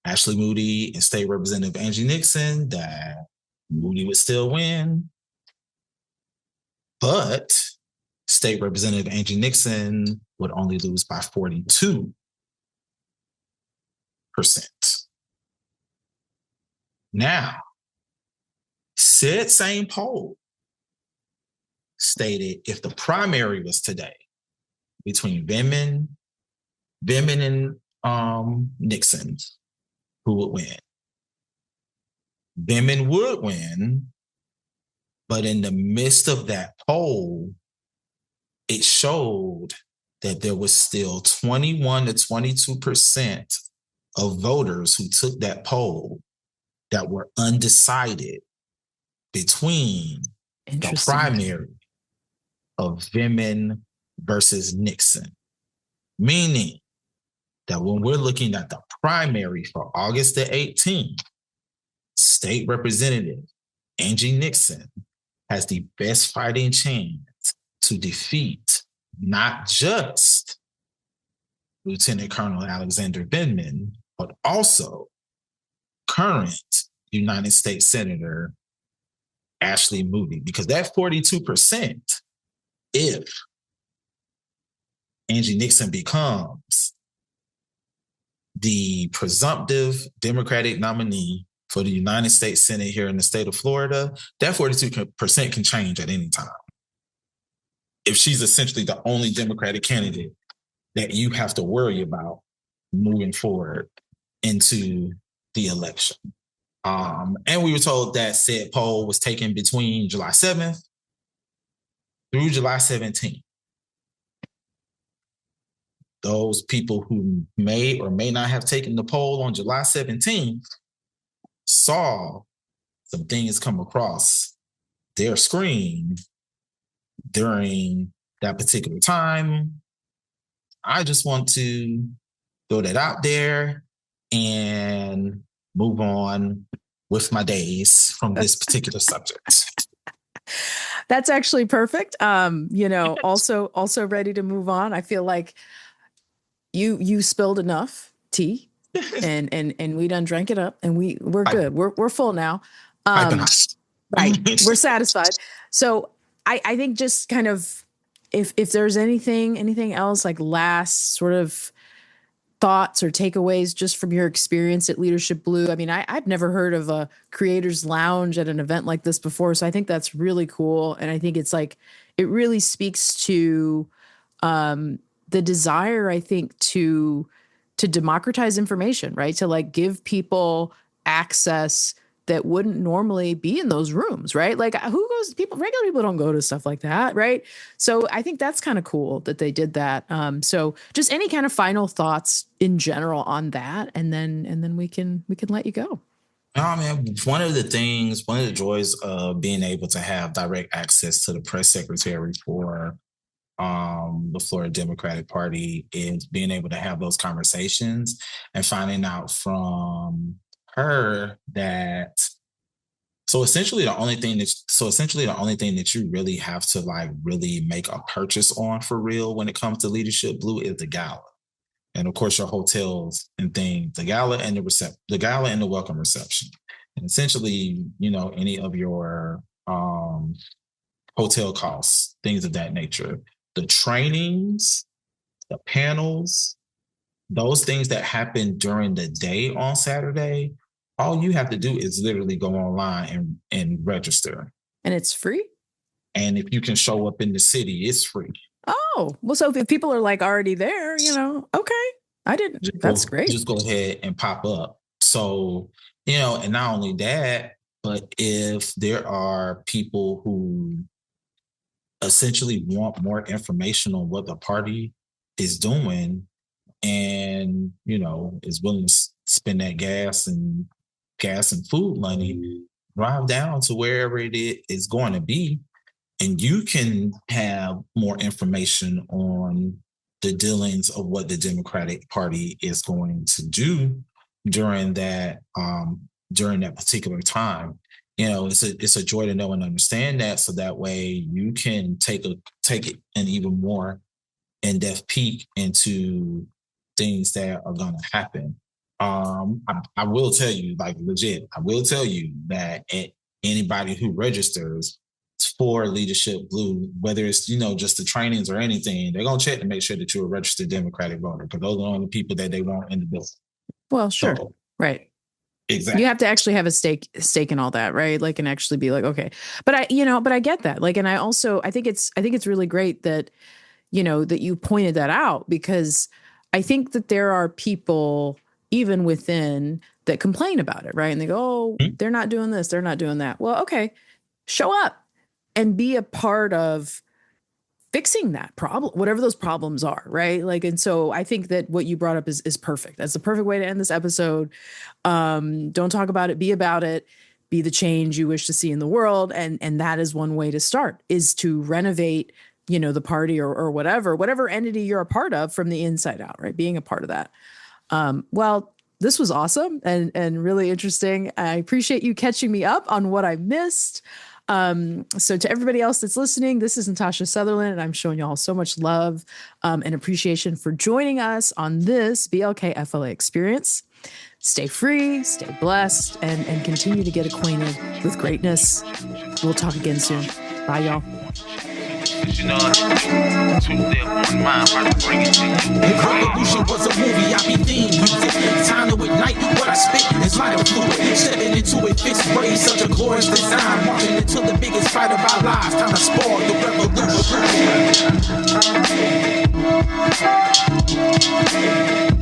S1: Ashley Moody and State Representative Angie Nixon that Moody would still win, but State Representative Angie Nixon would only lose by 42%. Now, said same poll stated if the primary was today between Vindman and Nixon, who would win? Vindman would win, but in the midst of that poll, it showed that there was still 21 to 22% of voters who took that poll that were undecided between the primary of Vindman versus Nixon. Meaning that when we're looking at the primary for August the 18th, State Representative Angie Nixon has the best fighting chance to defeat not just Lieutenant Colonel Alexander Vindman, but also current United States Senator Ashley Moody, because that 42%, if Angie Nixon becomes the presumptive Democratic nominee for the United States Senate here in the state of Florida, that 42% can change at any time. If she's essentially the only Democratic candidate that you have to worry about moving forward into the election. And we were told that said poll was taken between July 7th through July 17th. Those people who may or may not have taken the poll on July 17th saw some things come across their screen during that particular time. I just want to throw that out there and move on with my days from this particular subject.
S3: That's actually perfect. Also ready to move on. I feel like you spilled enough tea and we done drank it up and we're good. We're full now. Right. We're satisfied. So I think just kind of if there's anything else, like last sort of thoughts or takeaways just from your experience at Leadership Blue. I mean, I've never heard of a creators lounge at an event like this before. So I think that's really cool. And I think it's like, it really speaks to the desire, I think, to democratize information, right? To like give people access that wouldn't normally be in those rooms, right? Like regular people don't go to stuff like that, right? So I think that's kind of cool that they did that. So just any kind of final thoughts in general on that, and then we can let you go.
S1: Oh man, one of the joys of being able to have direct access to the press secretary for the Florida Democratic Party is being able to have those conversations and finding out from her that essentially the only thing that you really have to like really make a purchase on for real when it comes to Leadership Blue is the gala. And of course your hotels and things, the gala and the welcome reception. And essentially, any of your hotel costs, things of that nature. The trainings, the panels, those things that happen during the day on Saturday All you have to do is literally go online and register.
S3: And it's free?
S1: And if you can show up in the city, it's free.
S3: Oh, well, so if people are like already there, okay. I didn't. That's great.
S1: Just go ahead and pop up. So, and not only that, but if there are people who essentially want more information on what the party is doing and, is willing to spend that gas and food money, drive down to wherever it is going to be, and you can have more information on the dealings of what the Democratic Party is going to do during that particular time. It's a joy to know and understand that, so that way you can take an even more in-depth peek into things that are going to happen. I will tell you, like legit, I will tell you that anybody who registers for Leadership Blue, whether it's, just the trainings or anything, they're going to check to make sure that you're a registered Democratic voter, because those are the only people that they want in the bill.
S3: Well, sure. So, right.
S1: Exactly.
S3: You have to actually have a stake in all that, right? Like, and actually be like, okay, but I get that. Like, and I think it's really great that, that you pointed that out, because I think that there are people even within that complain about it, right? And they go, oh, they're not doing this, they're not doing that. Well, okay, show up and be a part of fixing that problem, whatever those problems are, right? Like, and so I think that what you brought up is perfect. That's the perfect way to end this episode. Don't talk about it, be about it, be the change you wish to see in the world. And that is one way to start, is to renovate, the party or whatever entity you're a part of from the inside out, right? Being a part of that. Well, this was awesome and really interesting. I appreciate you catching me up on what I missed. So to everybody else that's listening, this is Natasha Sutherland, and I'm showing y'all so much love and appreciation for joining us on this BLKFLA experience. Stay free, stay blessed, and continue to get acquainted with greatness. We'll talk again soon. Bye, y'all.
S2: Two there, one mind, right to bring it to you. If revolution was a movie, I'd be theme music. Time to ignite what I spit is lighter fluid. Stepping into it, fixed rays, such a glorious design. Marching into the biggest fight of our lives. Time to spoil the revolution.